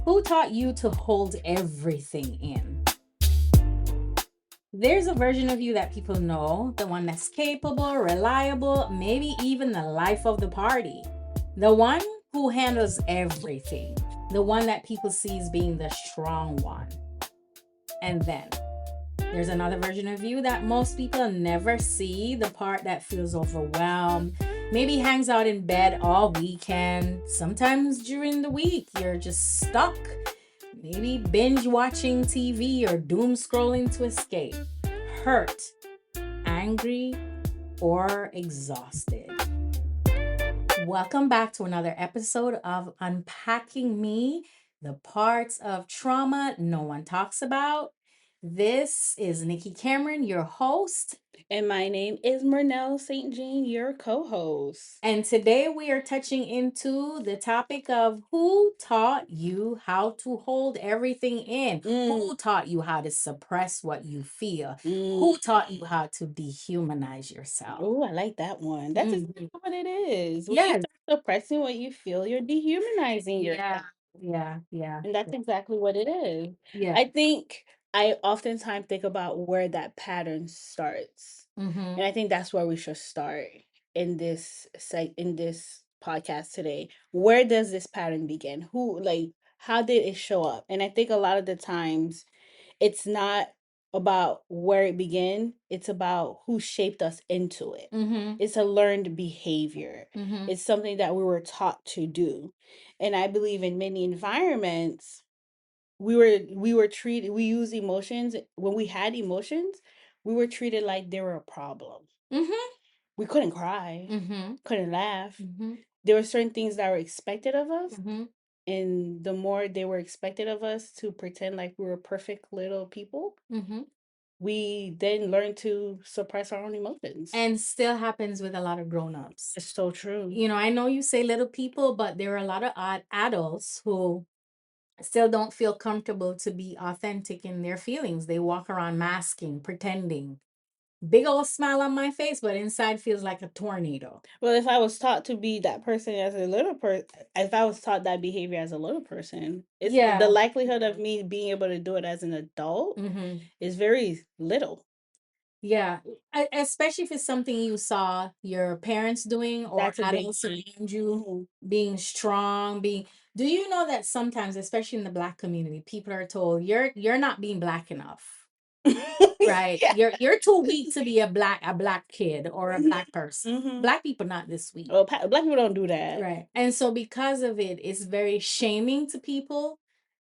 Who taught you to hold everything in? There's a version of you that people know, the one that's capable, reliable, maybe even the life of the party. The one who handles everything. The one that people see as being the strong one. And then there's another version of you that most people never see, the part that feels overwhelmed, maybe hangs out in bed all weekend. Sometimes during the week, you're just stuck. Maybe binge watching TV or doom scrolling to escape. Hurt, angry, or exhausted. Welcome back to another episode of Unpacking Me, the parts of trauma no one talks about. This is Nikki Cameron, your host. And my name is Murnell St. Jean, your co-host. And today we are touching into the topic of who taught you how to hold everything in? Who taught you how to suppress what you feel? Who taught you how to dehumanize yourself? Oh, I like that one. That's exactly what it is. When you Yes. start suppressing what you feel, you're dehumanizing yourself. Yeah. And that's exactly what it is. Yeah. I think I oftentimes think about where that pattern starts. Mm-hmm. And I think that's where we should start in this in this podcast today. Where does this pattern begin? How did it show up? And I think a lot of the times it's not about where it began, it's about who shaped us into it. Mm-hmm. It's a learned behavior. Mm-hmm. It's something that we were taught to do. And I believe in many environments we were treated, we use emotions. When we had emotions, we were treated like they were a problem. Mm-hmm. We couldn't cry, Mm-hmm. couldn't laugh. Mm-hmm. There were certain things that were expected of us, Mm-hmm. and the more they were expected of us to pretend like we were perfect little people, Mm-hmm. we then learn to suppress our own emotions. And still happens with a lot of grown-ups. It's so true. You know, I know you say little people, but there are a lot of adults who still don't feel comfortable to be authentic in their feelings. They walk around masking, pretending. Big old smile on my face, but inside feels like a tornado. Well, if I was taught to be that person as a little person, if I was taught that behavior as a little person, it's Yeah. the likelihood of me being able to do it as an adult Mm-hmm. is very little. Yeah. Especially if it's something you saw your parents doing or That's a big adults one. around you Mhm. being strong, being. Do you know that sometimes, especially in the Black community, people are told you're not being Black enough. Right. Yeah. You're too weak to be a black kid or a Black person. Mhm. Black people not this weak. Well, Black people don't do that. Right. And so because of it, it's very shaming to people,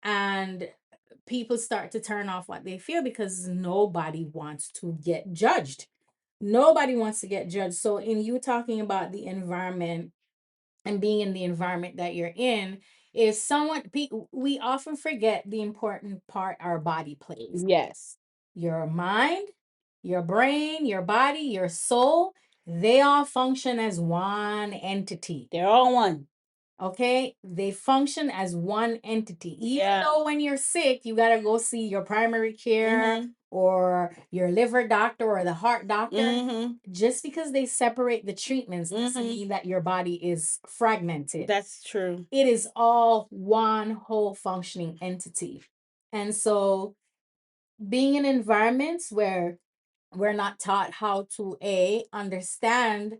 and people start to turn off what they feel because nobody wants to get judged. Nobody wants to get judged. So in you talking about the environment and being in the environment that you're in, is someone we often forget the important part our body plays. Yes. Your mind, your brain, your body, your soul, they all function as one entity. They're all one. Okay, they function as one entity. Even Yeah. though when you're sick, you got to go see your primary care Mhm. or your liver doctor or the heart doctor. Mhm. Just because they separate the treatments doesn't Mhm. mean that your body is fragmented. That's true. It is all one whole functioning entity. And so being in environments where we're not taught how to understand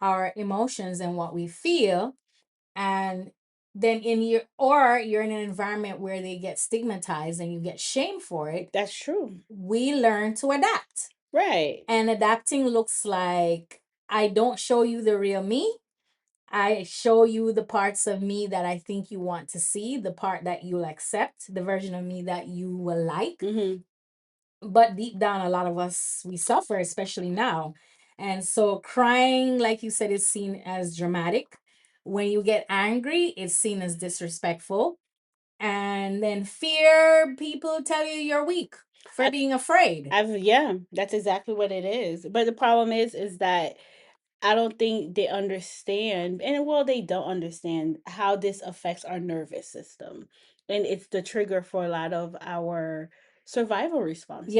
our emotions and what we feel, and then you're in an environment where they get stigmatized and you get shamed for it, That's true. we learn to adapt. Right. And adapting looks like, I don't show you the real me. I show you the parts of me that I think you want to see, the part that you'll accept, the version of me that you will like. Mhm. But deep down, a lot of us, we suffer, especially now. And so crying, like you said, is seen as dramatic. When you get angry, it's seen as disrespectful. And then fear, people tell you you're weak for being afraid. Yeah, that's exactly what it is. But the problem is that I don't think they understand, and well, they don't understand how this affects our nervous system. And it's the trigger for a lot of our survival responses.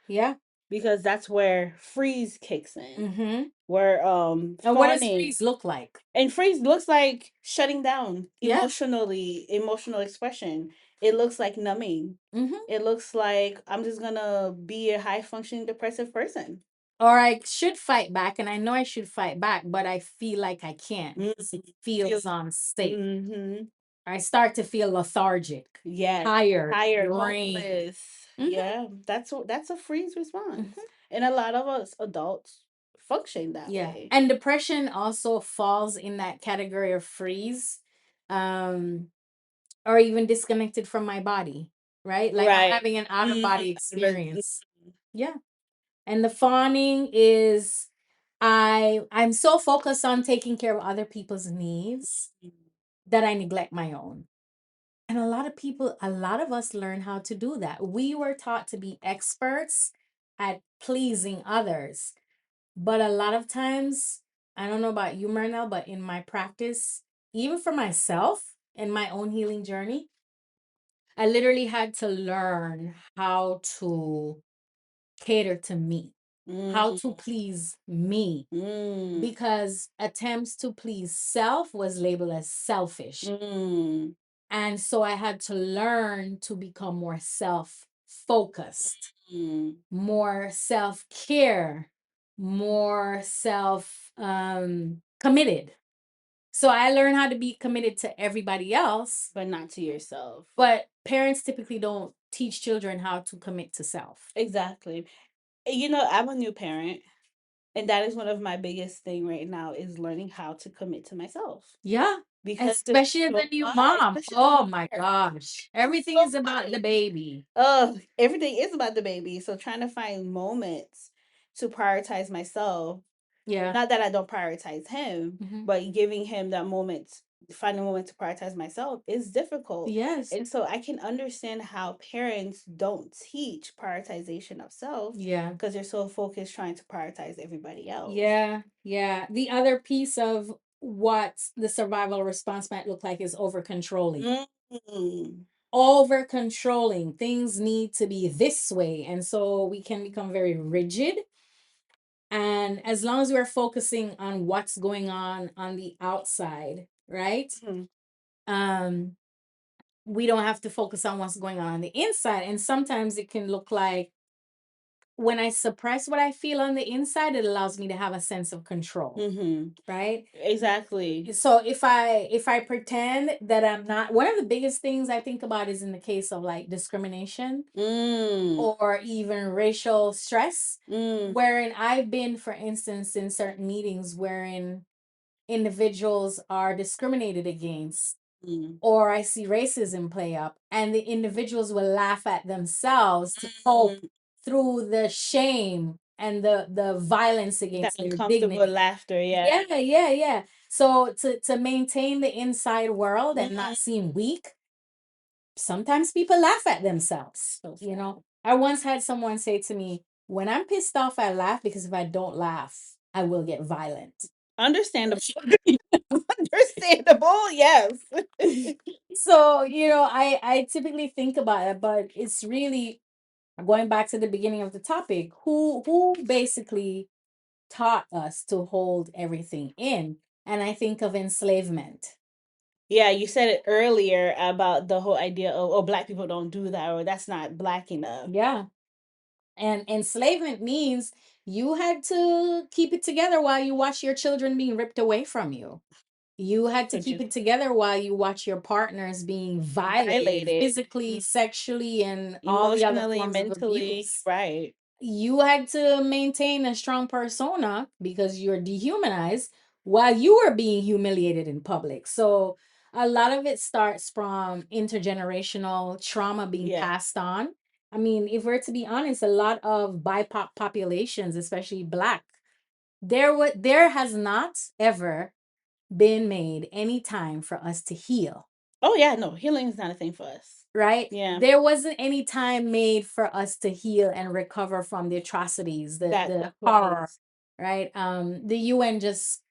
Yeah. because that's where freeze kicks in. Mm-hmm. Where And what does fawning freeze look like? and freeze looks like shutting down Yeah. emotionally, emotional expression. It looks like numbing. Mm-hmm. It looks like I'm just gonna be a high functioning depressive person. Or I should fight back, and I know I should fight back, but I feel like I can't Mm, because it feel feels unsafe. mm-hmm. I start to feel lethargic, Yes. tired, Tired, drained. hopeless. Mm-hmm. Yeah, that's a freeze response. Mm-hmm. And a lot of us adults function that Yeah. way. And depression also falls in that category of freeze, um, or even disconnected from my body, right? Like I'm Right. having an out of Mm, body experience. Yeah. And the fawning is I'm so focused on taking care of other people's needs that I neglect my own. And a lot of us learn how to do that. We were taught to be experts at pleasing others. But a lot of times, I don't know about you, Mernell, but in my practice, even for myself in my own healing journey, I literally had to learn how to cater to me, how to Mm, please me, mm, because attempts to please self was labeled as selfish. mm, And so I had to learn to become more self focused, mm. more self care, more self committed. So I learned how to be committed to everybody else, But not to yourself. but parents typically don't teach children how to commit to self. Exactly. You know, I'm a new parent, and that is one of my biggest thing right now is learning how to commit to myself Yeah. because there's Especially as so a new much, mom. especially as a Oh new my parent. gosh. There's Everything so is about the much. baby. Everything is about the baby. So trying to find moments to prioritize myself. Yeah. Not that I don't prioritize him, Hmm. but giving him that moment, finding a moment to prioritize myself is difficult. Yes. And so I can understand how parents don't teach prioritization of self Yeah. because they're so focused trying to prioritize everybody else. Yeah. Yeah. The other piece of what the survival response might look like is over controlling. Mm, Over controlling. Things need to be this way. And so we can become very rigid. And as long as we're focusing on what's going on the outside, right? mm, Um, we don't have to focus on what's going on the inside. And sometimes it can look like when I suppress what I feel on the inside, it allows me to have a sense of control, mm-hmm. right? Exactly. So if I pretend that I'm not, one of the biggest things I think about is in the case of like discrimination Mm, or even racial stress, mm, wherein I've been, for instance, in certain meetings wherein individuals are discriminated against, mm, or I see racism play up, and the individuals will laugh at themselves to cope mm. through the shame and the violence That against their uncomfortable dignity. laughter, yeah. Yeah, yeah, yeah. So to maintain the inside world and Mm, not seem weak, sometimes people laugh at themselves. so You sad. know, I once had someone say to me, "When I'm pissed off, I laugh because if I don't laugh, I will get violent." Understandable. Understandable, yes. So, I typically think about it, but it's really going back to the beginning of the topic, who basically taught us to hold everything in. And I think of enslavement. Yeah, you said it earlier about the whole idea of, oh, black people don't do that, or that's not black enough. Yeah. And enslavement means you had to keep it together while you watch your children being ripped away from you. You had to Which keep is it together while you watch your partners being violated violated. physically, Mm, sexually, and all the other emotionally, forms of mentally, abuse. right. You had to maintain a strong persona because you're dehumanized while you were being humiliated in public. So a lot of it starts from intergenerational trauma being Yeah. passed on. I mean, if we're to be honest, a lot of BIPOC populations, especially Black, there has not ever been made any time for us to heal, Oh yeah, no, healing is not a thing for us. right? Yeah. There wasn't any time made for us to heal and recover from the atrocities, That the took horror, place. right? The UN just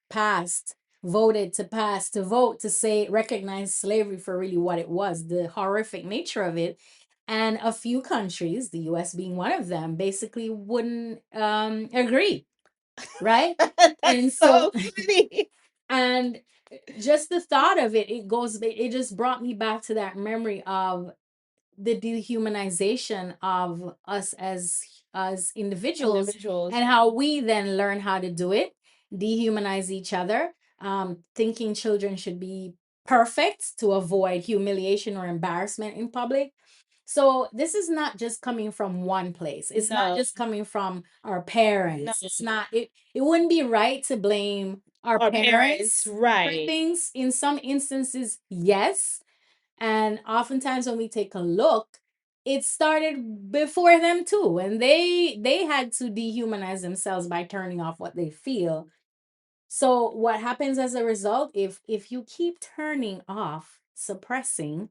voted to vote to say recognize slavery for really what it was, the horrific nature of it, And a few countries, the US being one of them, basically wouldn't agree, right? And That's so, so funny. and just the thought of it, it just brought me back to that memory of the dehumanization of us as individuals, Individuals. and how we then learn how to do it, dehumanize each other, thinking children should be perfect to avoid humiliation or embarrassment in public. So this is not just coming from one place. It's not No, just coming from our no. parents. It wouldn't be right to blame our Our parents, parents for right. things. In some instances, yes, and oftentimes when we take a look, it started before them too. And they had to dehumanize themselves by turning off what they feel. So what happens as a result, if you keep turning off, suppressing,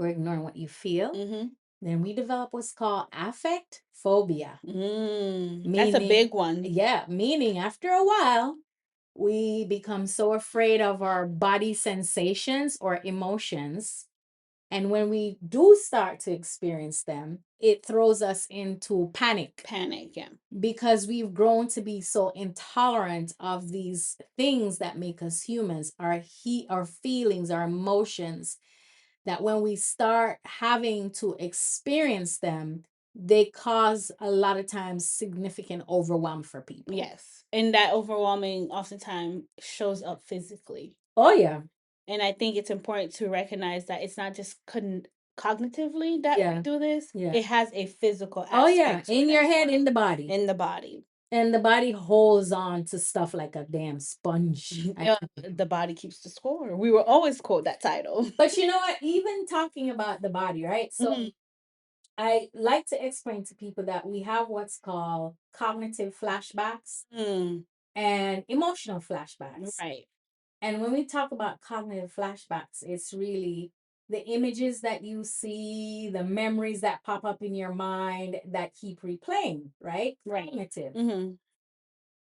or ignoring what you feel, Mm-hmm. then we develop what's called affect phobia. That's a Meaning, big one. yeah, meaning after a while, we become so afraid of our body sensations or emotions, and when we do start to experience them, it throws us into panic Panic, yeah. because we've grown to be so intolerant of these things that make us humans, our feelings, our emotions, that when we start having to experience them, they cause a lot of times significant overwhelm for people. Yes. And that overwhelming oftentimes shows up physically. Oh yeah. And I think it's important to recognize that it's not just cognitively that we Yeah. do this, Yeah. it has a physical Oh yeah, aspect to in it your as head, well in the body. in the body. And the body holds on to stuff like a damn sponge. Yeah, the body keeps the score. We will always quote that title. But you know what? Even talking about the body, right? So Mhm. I like to explain to people that we have what's called cognitive flashbacks Mm, and emotional flashbacks. right. And when we talk about cognitive flashbacks, it's really the images that you see, the memories that pop up in your mind that keep replaying, right? Right. Cognitive. Mm-hmm.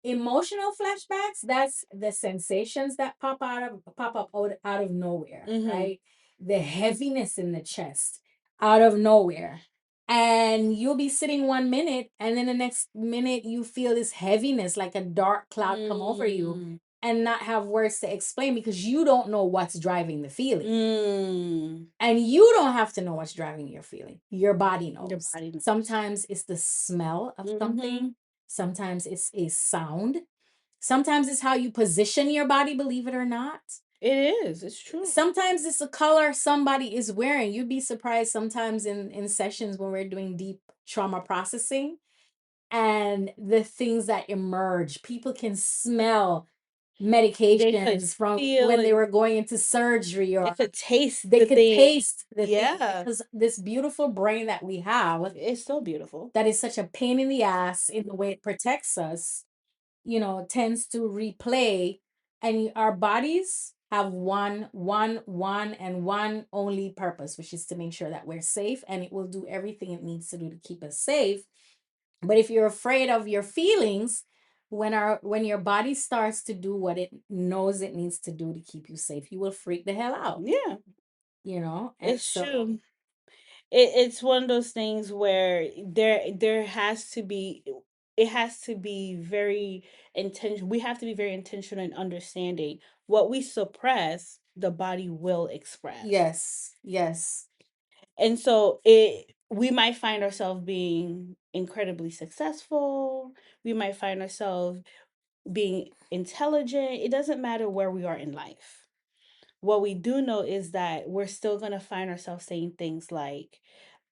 Emotional flashbacks, that's the sensations that pop up out of nowhere, Mm-hmm. right? The heaviness in the chest out of nowhere. And you'll be sitting 1 minute, and then the next minute you feel this heaviness, like a dark cloud come over you, Mm, and not have words to explain because you don't know what's driving the feeling. mm. And you don't have to know what's driving your feeling. Your body Your knows. body knows. Sometimes it's the smell of Mm-hmm. something. Sometimes it's a sound. Sometimes it's how you position your body, believe it or not. It is. It's true. Sometimes it's a color somebody is wearing. You'd be surprised sometimes in sessions when we're doing deep trauma processing and the things that emerge. People can smell They could medications from feel when they it. were going into surgery, They or could taste they the could thing. taste the thing, Yeah. because this beautiful brain that we have, It's so beautiful. that is such a pain in the ass in the way it protects us, tends to replay. And our bodies have one and one only purpose, which is to make sure that we're safe, and it will do everything it needs to do to keep us safe. But if you're afraid of your feelings, when your body starts to do what it knows it needs to do to keep you safe, you will freak the hell out, Yeah, and it's so true. It's one of those things where there has to be, it has to be very intentional. We have to be very intentional in understanding what we suppress, the body will express. yes, yes, And so it we might find ourselves being incredibly successful. We might find ourselves being intelligent. It doesn't matter where we are in life. What we do know is that we're still going to find ourselves saying things like,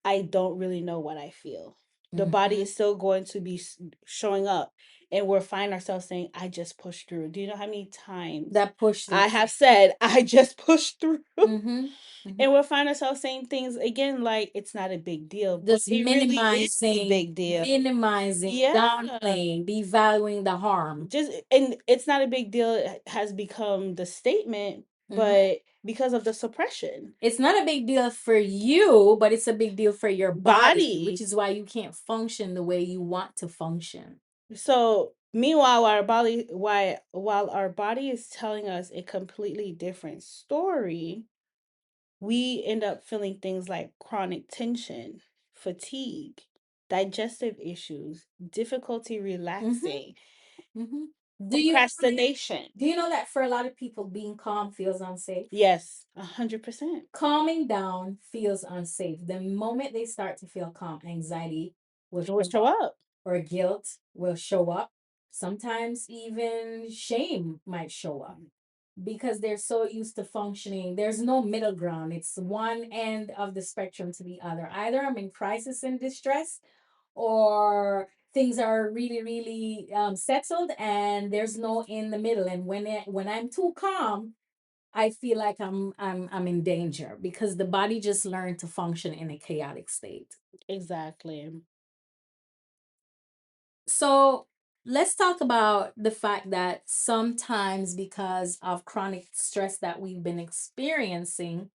I don't really know what I feel. The body mhm, is still going to be showing up, and we'll find ourselves saying, I just pushed through. Do you know how many times that push I through. have said, I just pushed through? Mhm, mhm. And we'll find ourselves saying things again like, it's not a big deal, but Just it really is a minimizing, big deal. minimizing, Yeah. downplaying, devaluing the harm. Just, and it's not a big deal has become the statement, Mhm. but because of the suppression. It's not a big deal for you, but it's a big deal for your body, which Body. is why you can't function the way you want to function. So meanwhile, while our body is telling us a completely different story, we end up feeling things like chronic tension, fatigue, digestive issues, difficulty Mm-hmm. relaxing, Mm-hmm. Do you procrastination. do you know that for a lot of people being calm feels unsafe? Yes, 100%. Calming down feels unsafe. The moment they start to feel calm, anxiety will It will show show up, up. or guilt will show up. Sometimes even shame might show up because they're so used to functioning. There's no middle ground. It's one end of the spectrum to the other. Either I'm in crisis and distress, or things are really, really settled, and there's no in the middle. And when I'm too calm, I feel like I'm in danger because the body just learned to function in a chaotic state. Exactly. So let's talk about the fact that sometimes, because of chronic stress that we've been experiencing,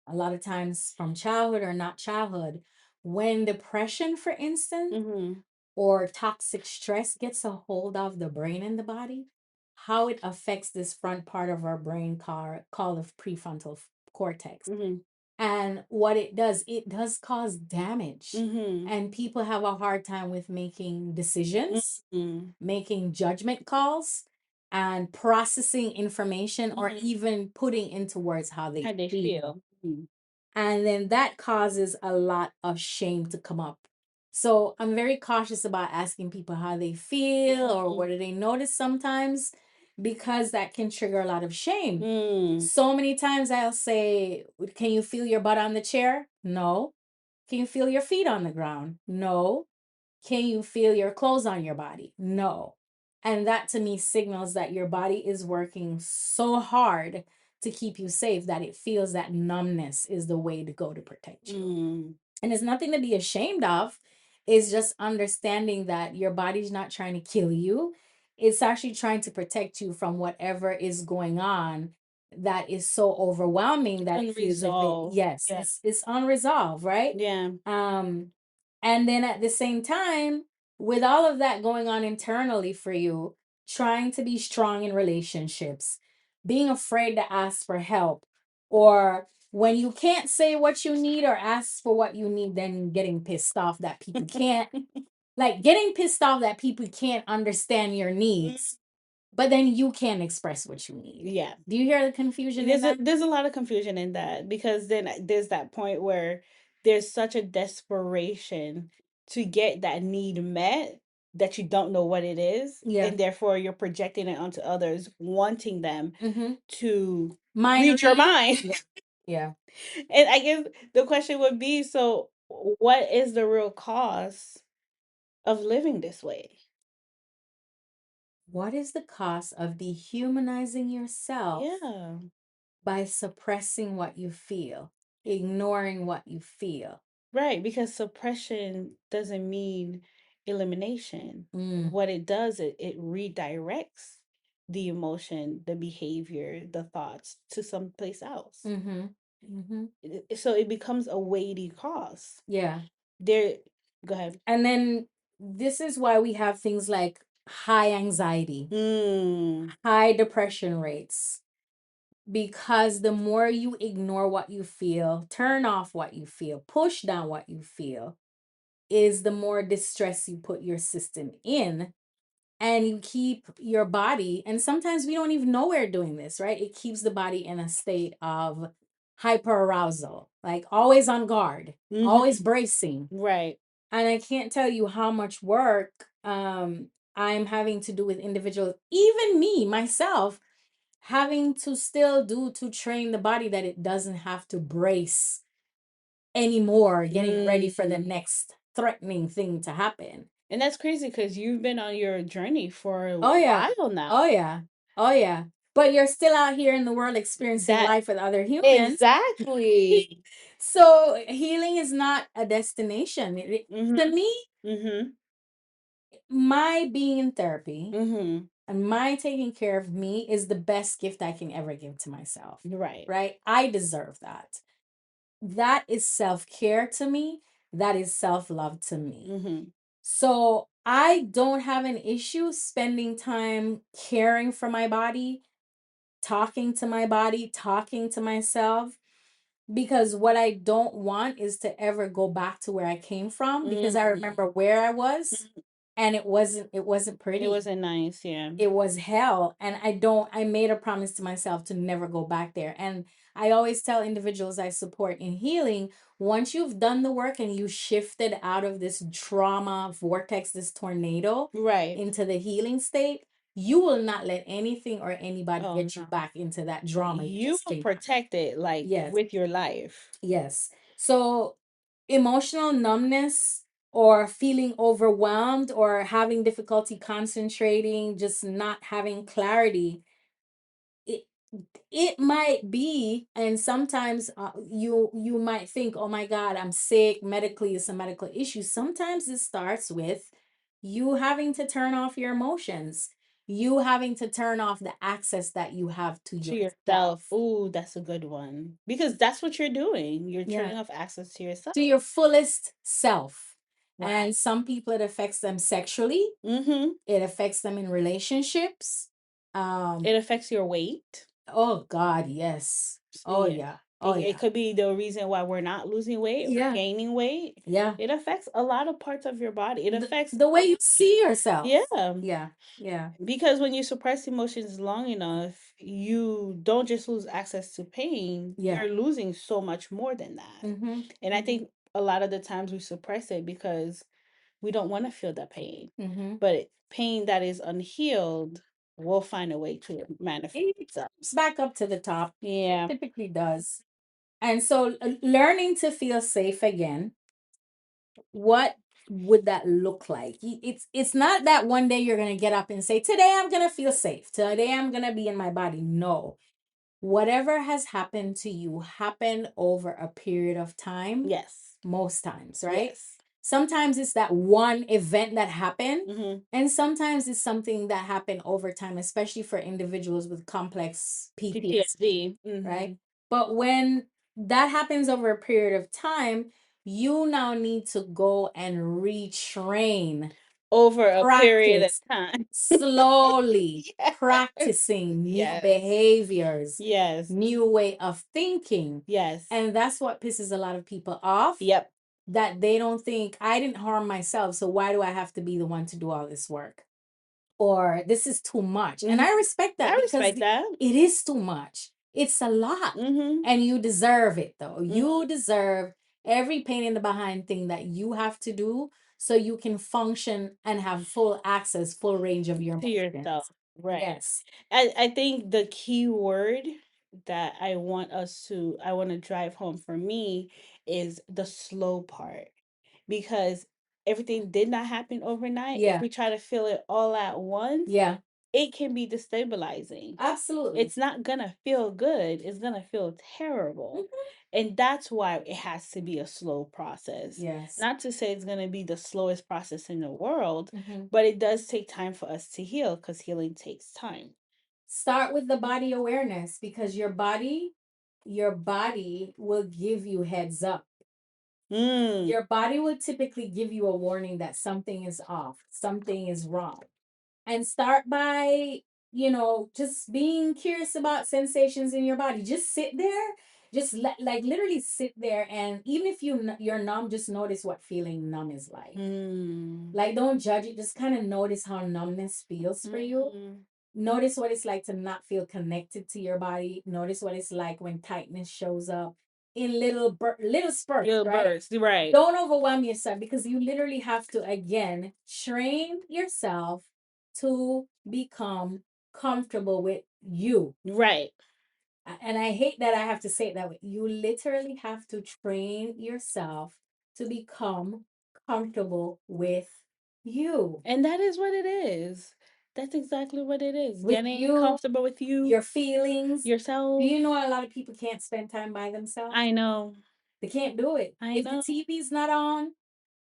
a lot of times from childhood or not childhood, when depression, for instance, Mm-hmm. or toxic stress gets a hold of the brain and the body, how it affects this front part of our brain called the prefrontal cortex. Mm-hmm. And what it does cause damage. Mm-hmm. And people have a hard time with making decisions, Mm-hmm. making judgment calls, and processing information, or Mm-hmm. even putting into words how they How they feel. feel. Mhm. And then that causes a lot of shame to come up. So I'm very cautious about asking people how they feel or what do they notice sometimes, because that can trigger a lot of shame. Mm. So many times I'll say, "Can you feel your butt on the chair?" No. "Can you feel your feet on the ground?" No. "Can you feel your clothes on your body?" No. And that to me signals that your body is working so hard to keep you safe that it feels that numbness is the way to go to protect you. Mm. And it's nothing to be ashamed of. It's just understanding that your body's not trying to kill you. It's actually trying to protect you from whatever is going on that is so overwhelming that it feels as if, Unresolved. yes, Yeah. it's unresolved, right? Yeah. Um, and then at the same time, with all of that going on internally for you, trying to be strong in relationships, being afraid to ask for help, or when you can't say what you need or ask for what you need, then getting pissed off that people can't, like getting pissed off that people can't understand your needs, but then you can't express what you need. Yeah. Do you hear the confusion in that? There's a lot of confusion in that, because then there's that point where there's such a desperation to get that need met that you don't know what it is, Yeah. and therefore you're projecting it onto others, wanting them Mm-hmm. to Mind read your read. mind. Yeah. Yeah. And I guess the question would be, so what is the real cause of living this way? What is the cost of dehumanizing yourself Yeah. by suppressing what you feel, ignoring what you feel? Right, because suppression doesn't mean elimination. Mm. What it does, it redirects the emotion, the behavior, the thoughts to someplace else. Mm-hmm. Mm-hmm. So it becomes a weighty cost. Yeah. There, go ahead. And then this is why we have things like high anxiety, Mm, high depression rates, because the more you ignore what you feel, turn off what you feel, push down what you feel, is the more distress you put your system in, and you keep your body, and sometimes we don't even know we're doing this, right? It keeps the body in a state of hyperarousal, like always on guard, mm-hmm, always bracing. right. And I can't tell you how much work I'm having to do with individuals, even me myself, having to still do to train the body that it doesn't have to brace anymore, getting ready for the Mm. next threatening thing to happen. And that's crazy because you've been on your journey for a Oh yeah. while Oh now. yeah. Oh yeah. But you're still out here in the world experiencing That life with other humans. exactly. So healing is not a destination. To Mm-hmm. me, Mm-hmm. my being in therapy Mm-hmm. and my taking care of me is the best gift I can ever give to myself. Right. Right? I deserve that. That is self-care to me. That is self-love to me. Mm-hmm. So I don't have an issue spending time caring for my body, talking to my body, talking to myself. because what I don't want is to ever go back to where I came from, because I Mm. remember where I was, Mhm. and it wasn't It pretty. wasn't nice, yeah. It was hell, and I made a promise to myself to never go back there. And I always tell individuals I support in healing, once you've done the work and you shifted out of this trauma vortex, this tornado, Right. into the healing state, you will not let anything or anybody Oh get you no. back into that drama you You just will came out of. protect it like Yes. with your life. Yes. So emotional numbness, or feeling overwhelmed, or having difficulty concentrating, just not having clarity, it it might be, and sometimes you might think, oh my God, I'm sick, medically it's a medical issue. Sometimes it starts with you having to turn off your emotions, you having to turn off the access that you have to To yourself. yourself. Ooh, that's a good one. Because that's what you're doing. You're Yeah, turning off access to to yourself. your fullest self. Right. And some people, it affects them sexually, Mm-hmm. it affects them in relationships. um It affects your weight. oh God, yes. So, Oh yeah. yeah, oh It yeah. could be the reason why we're not losing weight or Yeah, gaining weight. yeah. It affects a lot of parts of your body. It affects, The way you see yourself. yeah. Yeah, yeah. Because when you suppress emotions long enough, you don't just lose access to pain, Yeah. you're losing so much more than that. Mm-hmm. And I Mm-hmm. think a lot of the times we suppress it because we don't want to feel the pain. Mm-hmm. But pain that is unhealed will find a way to manifest It itself. comes back up to the top. It Yeah. typically does. And so, learning to feel safe again, what would that look like? It's not that one day you're gonna get up and say, today I'm gonna feel safe. Today I'm gonna be in my body. No. Whatever has happened to you happened over a period of time, Yes. most times, right? Yes. Sometimes it's that one event that happened, Mm-hmm. and sometimes it's something that happened over time, especially for individuals with complex PTSD, PTSD. right? Mm-hmm. But when that happens over a period of time, you now need to go and retrain, Over a period of practice, time. slowly Yes. practicing new Yes. behaviors, Yes. new way of thinking. Yes. And that's what pisses a lot of people off, Yep. that they don't think, I didn't harm myself, so why do I have to be the one to do all this work? Or this is too much. And Mm-hmm. I respect that, I because respect that. it is too much. It's a lot. Mm-hmm. And you deserve it, though. Mm-hmm. You deserve every pain in the behind thing that you have to do, so you can function and have full access, full range of your To yourself. emotions. Right. Yes. I think the key word that I want to drive home for me is the slow part. Because everything did not happen overnight. If Yeah. we try to feel it all at once, Yeah. it can be destabilizing. Absolutely. It's not gonna feel good. It's gonna feel terrible. Mhm. And that's why it has to be a slow process. Yes. Not to say it's gonna be the slowest process in the world, Mhm. but it does take time for us to heal because healing takes time. Start with the body awareness, because your body will give you heads up. Mm, Your body will typically give you a warning that something is off, something is wrong. And start by, just being curious about sensations in your body. Just sit there, just like literally sit there, and even if you're numb, just notice what feeling numb is like. mm, Like, don't judge it, just kind of notice how numbness feels for you. mm. Notice what it's like to not feel connected to your body. Notice what it's like when tightness shows up in little spurts, Little right? bursts, right. Don't overwhelm yourself, because you literally have to, again, train yourself to become comfortable with you. Right. And I hate that I have to say it that way. You literally have to train yourself to become comfortable with you. And that is what it is. That's exactly what it is. With Getting you, comfortable with you, your feelings. Do yourself. you know a lot of people can't spend time by themselves? I know. They can't do it. I If the know. TV's not on,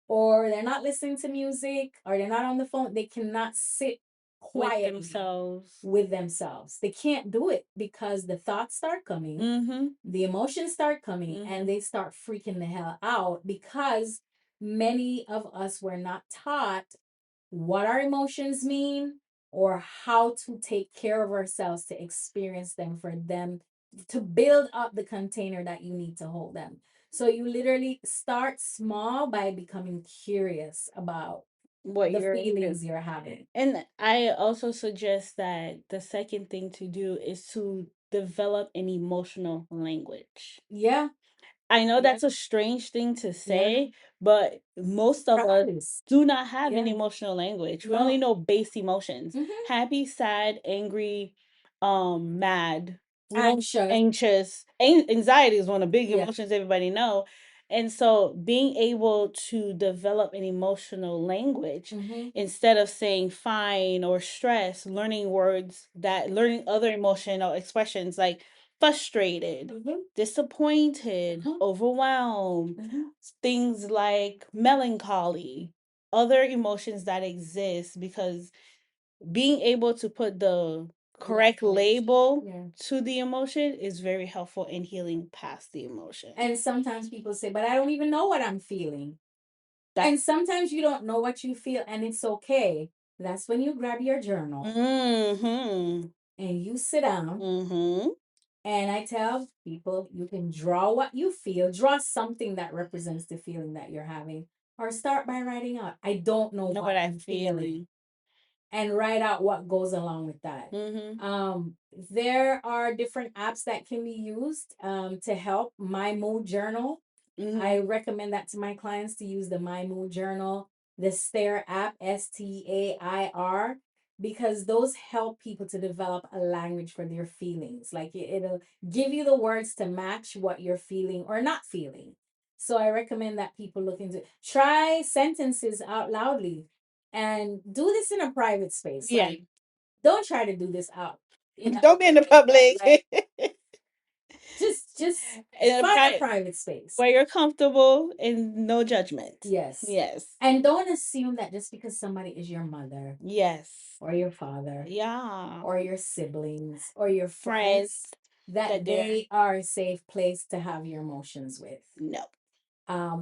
or they're not listening to music, or they're not on the phone, they cannot sit With quietly themselves. with themselves. They can't do it, because the thoughts start coming, Mm-hmm. the emotions start coming, Mm-hmm. and they start freaking the hell out, because many of us were not taught what our emotions mean, or how to take care of ourselves to experience them, for them to build up the container that you need to hold them. So you literally start small by becoming curious about What the you're into. feelings you're having. And I also suggest that the second thing to do is to develop an emotional language. Yeah, I know yeah, that's a strange thing to yeah. say, but most of us Practice. do not have an Yeah. emotional language. We only No. know base emotions. Mm-hmm. Happy, sad, angry, mad. We don't Anxious. anxious. Anxiety is one of the big Yeah. emotions everybody know. And so being able to develop an emotional language Mm-hmm. instead of saying fine or stress, learning other emotional expressions like frustrated, Mm-hmm. disappointed, Mm-hmm. overwhelmed, Mm-hmm. things like melancholy, other emotions that exist, because being able to put the correct Language. label Yeah. to the emotion is very helpful in healing past the emotion. And sometimes people say, but I don't even know what I'm feeling. That And sometimes you don't know what you feel, and it's okay. That's when you grab your journal mm-hmm. and you sit down. Mm-hmm. And I tell people, you can draw what you feel, draw something that represents the feeling that you're having, or start by writing out, I don't know Know what what I'm I'm feeling, feeling. and write out what goes along with that. Mm-hmm. There are different apps that can be used to help. My Mood Journal, Mm-hmm. I recommend that to my clients to use the My Mood Journal, the Stare app, STAIR, because those help people to develop a language for their feelings. Like it'll give you the words to match what you're feeling or not feeling. So I recommend that people look into try sentences out loudly and do this in a private space. Yeah. Like don't try to do this out in a Don't be in the right, public. like just In a find a private private space. where you're comfortable and no judgment. Yes. Yes. And don't assume that just because somebody is your mother Yes. or your father Yeah. or your siblings or your Friends friends that that they're they are a safe place to have your emotions with. no.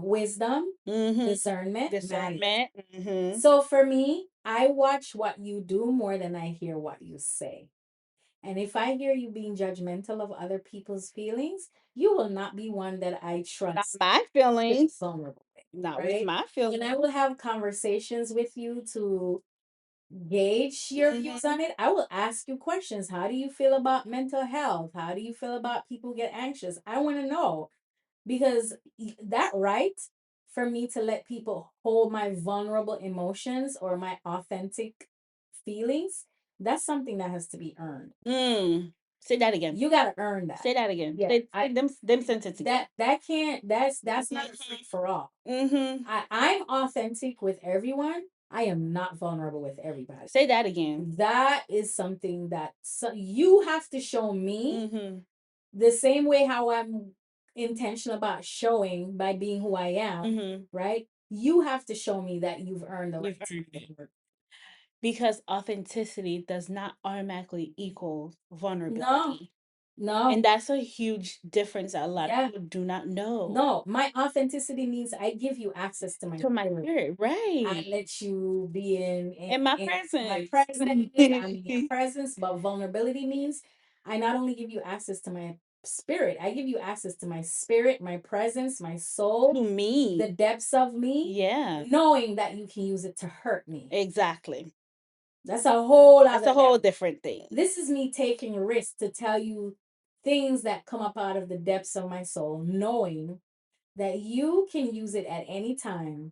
Wisdom, Mm-hmm. discernment matters. Discernment. Mm-hmm. So for me, I watch what you do more than I hear what you say. And if I hear you being judgmental of other people's feelings, you will not be one that I Not trust my to be feelings. vulnerable with, Not with right? my And I feelings. will have conversations with you to gauge your views Mm-hmm. on it. I will ask you questions. How do you feel about mental health? How do you feel about people get anxious? I want to know because that right for me to let people hold my vulnerable emotions or my authentic feelings, that's something that has to be earned. Mm. Say that again. You got to earn that. Say that again. Yeah, Say them sentences again. that can't that's not a free for all. Mm-hmm. I'm authentic with everyone. I am not vulnerable with everybody. Say that again. That is something that you have to show me Mm-hmm. the same way how I'm intentional about showing by being who I am, Mm-hmm. right? You have to show me that you've earned the You've right to earned be it. vulnerable. Because authenticity does not automatically equal No, vulnerability. no, And that's a huge difference that a lot of yeah, people do not know. no. My authenticity means I give you access to my To my spirit. spirit, I right. let you be In my in my presence. presence. I'm in your presence. But vulnerability means I not only give you access to my spirit, I give you access to my spirit, my presence, my soul, To me. the depths of me, Yeah, knowing that you can use it to hurt me. exactly. That's a whole That's other a whole level. different thing. This is me taking risks to tell you things that come up out of the depths of my soul, knowing that you can use it at any time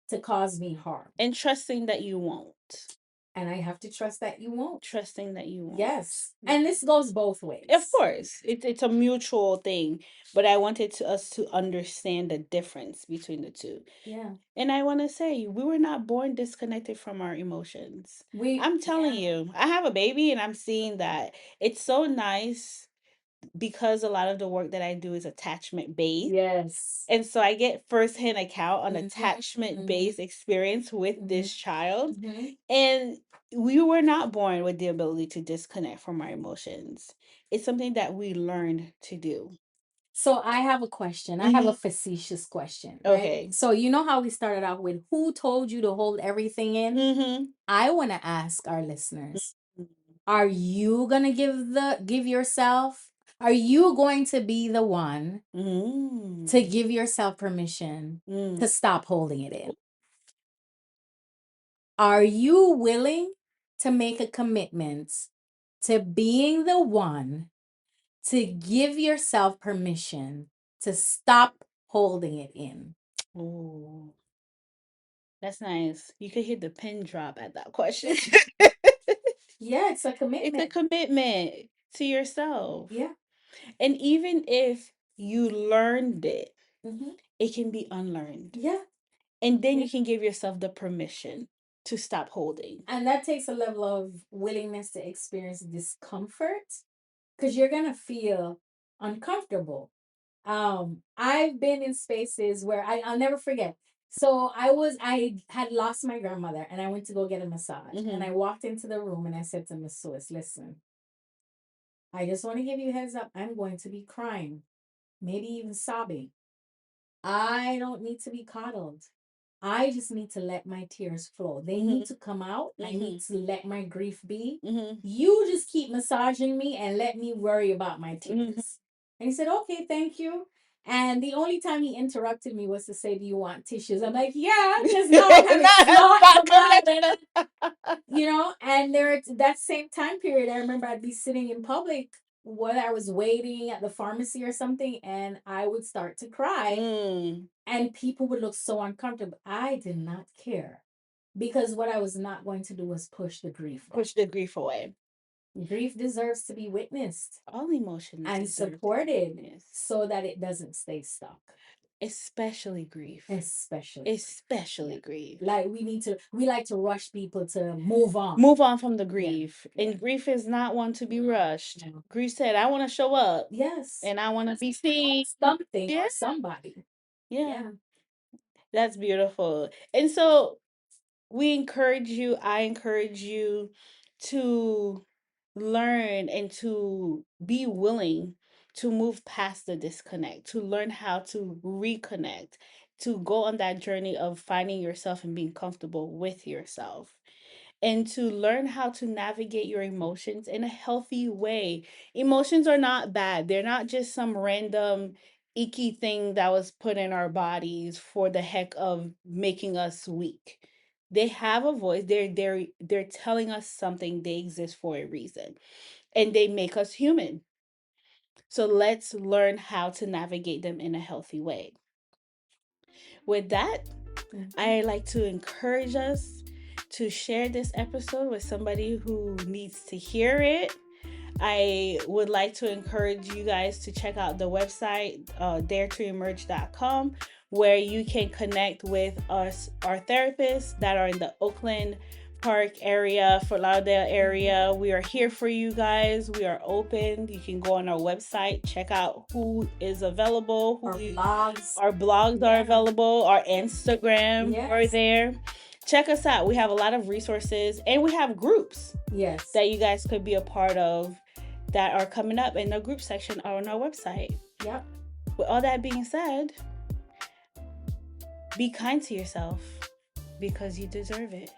to cause me harm. And trusting that you won't. And I have to trust that you won't. Trusting that you won't. Yes. And this goes both Of ways. course, it's a mutual thing, but I wanted us to understand the difference between the two. Yeah. And I want to say, we were not born disconnected from our emotions. I'm telling Yeah. you, I have a baby and I'm seeing that. It's so nice because a lot of the work that I do is attachment based. Yes. And so I get firsthand account on Mm-hmm. attachment Mm-hmm. based experience with Mm-hmm. this child. Mm-hmm. And we were not born with the ability to disconnect from our emotions. It's something that we learned to do. So I have a question. I have a Hmm. facetious question, right? Okay. So you know how we started out with who told you to hold everything in? Hmm. I want to ask our listeners, are you gonna give yourself Are you going to be the one Mm. to give yourself permission Mm. to stop holding it in? Are you willing to make a commitment to being the one to give yourself permission to stop holding it in? Oh, that's nice. You could hear the pin drop at that question. Yeah, it's a It's a commitment. commitment to yourself. Yeah. And even if you learned it, Mm-hmm. it can be unlearned. Yeah. And then Yeah. you can give yourself the permission to stop holding. And that takes a level of willingness to experience discomfort because you're going to feel uncomfortable. I've been in spaces where I'll never forget. So I had lost my grandmother and I went to go get a massage. And I walked into the room and I said to masseuse, listen, I just want to give you a heads up. I'm going to be crying, maybe even sobbing. I don't need to be coddled. I just need to let my tears flow. They need to come out. I need to let my grief be. You just keep massaging me and let me worry about my tears. And he said, okay, thank you. And the only time he interrupted me was to say, do you want tissues? I'm like, yeah, because now I'm having snot coming out. You know, and there that same time period, I remember I'd be sitting in public when I was waiting at the pharmacy or something, and I would start to cry. And people would look so uncomfortable. I did not care because what I was not going to do was push the grief away. Push the grief away. Grief deserves to be witnessed All emotions and supported so that it doesn't stay stuck. Especially grief. Especially grief. Like we like to rush people to move on. Move on from the grief. Yeah. And grief is not one to be rushed. No. Grief said, I want to show up. Yes. And I want to be seen. Something or somebody. Yeah. That's beautiful. And so I encourage you to learn and to be willing to move past the disconnect, to learn how to reconnect, to go on that journey of finding yourself and being comfortable with yourself, and to learn how to navigate your emotions in a healthy way. Emotions are not bad, they're not just some random icky thing that was put in our bodies for the heck of making us weak. They have a voice. They're telling us something. They exist for a reason, and they make us human. So let's learn how to navigate them in a healthy way. With that, I like to encourage us to share this episode with somebody who needs to hear it. I would like to encourage you guys to check out the website, daretoemerge.com, where you can connect with us, our therapists that are in the Oakland Park area, Fort Lauderdale area. We are here for you guys. We are open. You can go on our website, check out who is available. Our blogs are available. Our Instagram are there. Check us out. We have a lot of resources and we have groups that you guys could be a part of that are coming up in the group section on our website. Yep. With all that being said, be kind to yourself because you deserve it.